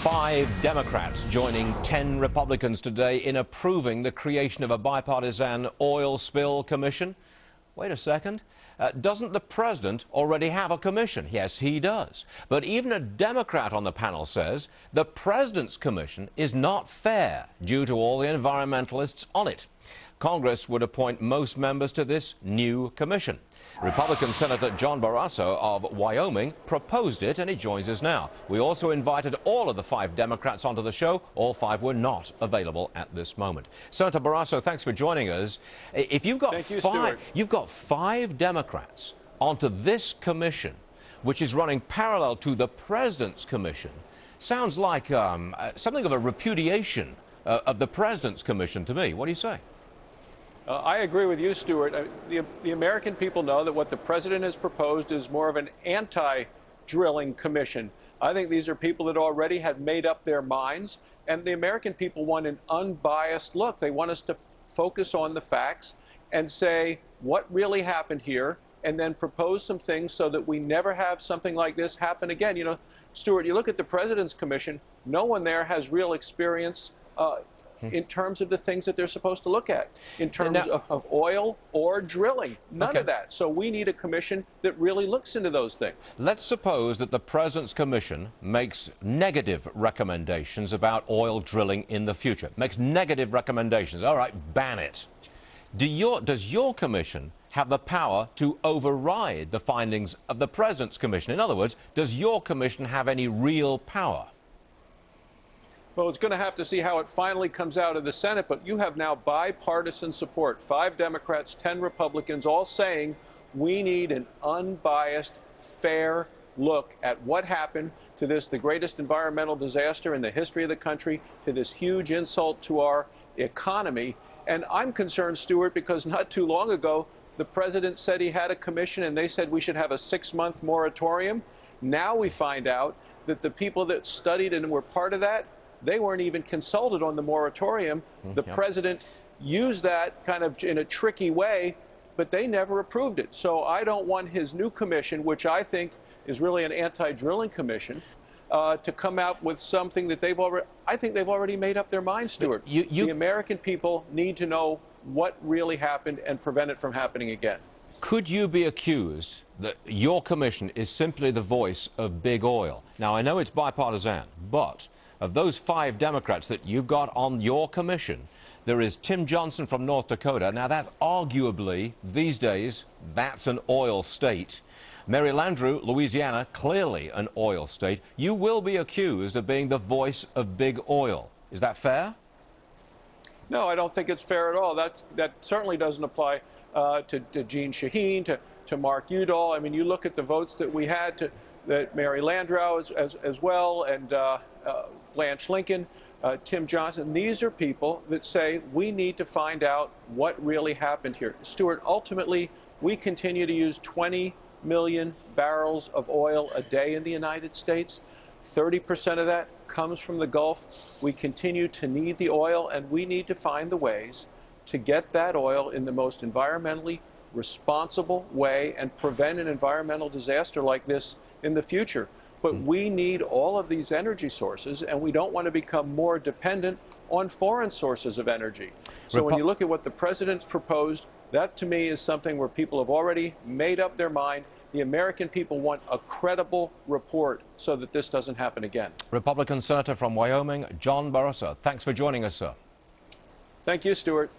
5 Democrats joining 10 Republicans today in approving the creation of a bipartisan oil spill commission. Wait a second. Doesn't the president already have a commission? Yes, he does. But even a Democrat on the panel says the president's commission is not fair due to all the environmentalists on it. Congress would appoint most members to this new commission. Republican Senator John Barrasso of Wyoming proposed it, and he joins us now. We also invited all of the 5 Democrats onto the show. All 5 were not available at this moment. Senator Barrasso, thanks for joining us. If you've got you've got 5 Democrats onto this commission, which is running parallel to the president's commission, sounds like something of a repudiation of the president's commission to me. What do you say? I agree with you, Stuart. The American people know that what the president has proposed is more of an anti-drilling commission. I think these are people that already have made up their minds, and the American people want an unbiased look. They want us to focus on the facts and say what really happened here, and then propose some things so that we never have something like this happen again. You know, Stuart, you look at the president's commission, no one there has real experience in terms of the things that they're supposed to look at, in terms of oil or drilling. None of that. So we need a commission that really looks into those things. Let's suppose that the president's commission makes negative recommendations about oil drilling in the future. Makes negative recommendations. All right, ban it. Does your commission have the power to override the findings of the president's commission? In other words, does your commission have any real power? Well, it's going to have to see how it finally comes out of the Senate, but you have now bipartisan support. 5 Democrats, 10 Republicans, all saying we need an unbiased, fair look at what happened to this, the greatest environmental disaster in the history of the country, to this huge insult to our economy. And I'm concerned, Stuart, because not too long ago, the president said he had a commission and they said we should have a 6-month moratorium. Now we find out that the people that studied and were part of that, they weren't even consulted on the moratorium. The president used that kind of in a tricky way, but they never approved it. So I don't want his new commission, which I think is really an anti-drilling commission, to come out with something that I think they've already made up their minds, Stuart. The American people need to know what really happened and prevent it from happening again. Could you be accused that your commission is simply the voice of big oil? Now, I know it's bipartisan, but of those 5 Democrats that you've got on your commission, there is Tim Johnson from North Dakota. Now, that arguably, these days, that's an oil state. Mary Landrieu, Louisiana, clearly an oil state. You will be accused of being the voice of big oil. Is that fair? No, I don't think it's fair at all. That certainly doesn't apply to Jeanne Shaheen, to Mark Udall. I mean, you look at the votes that we had that Mary Landrieu as well, and Blanche Lincoln, Tim Johnson. These are people that say we need to find out what really happened here. Stuart, ultimately, we continue to use 20 million barrels of oil a day in the United States. 30% of that comes from the Gulf. We continue to need the oil, and we need to find the ways to get that oil in the most environmentally responsible way and prevent an environmental disaster like this in the future. But we need all of these energy sources, and we don't want to become more dependent on foreign sources of energy. So when you look at what the president's proposed, that to me is something where people have already made up their mind. The American people want a credible report so that this doesn't happen again. Republican Senator from Wyoming, John Barrasso. Thanks for joining us, sir. Thank you, Stuart.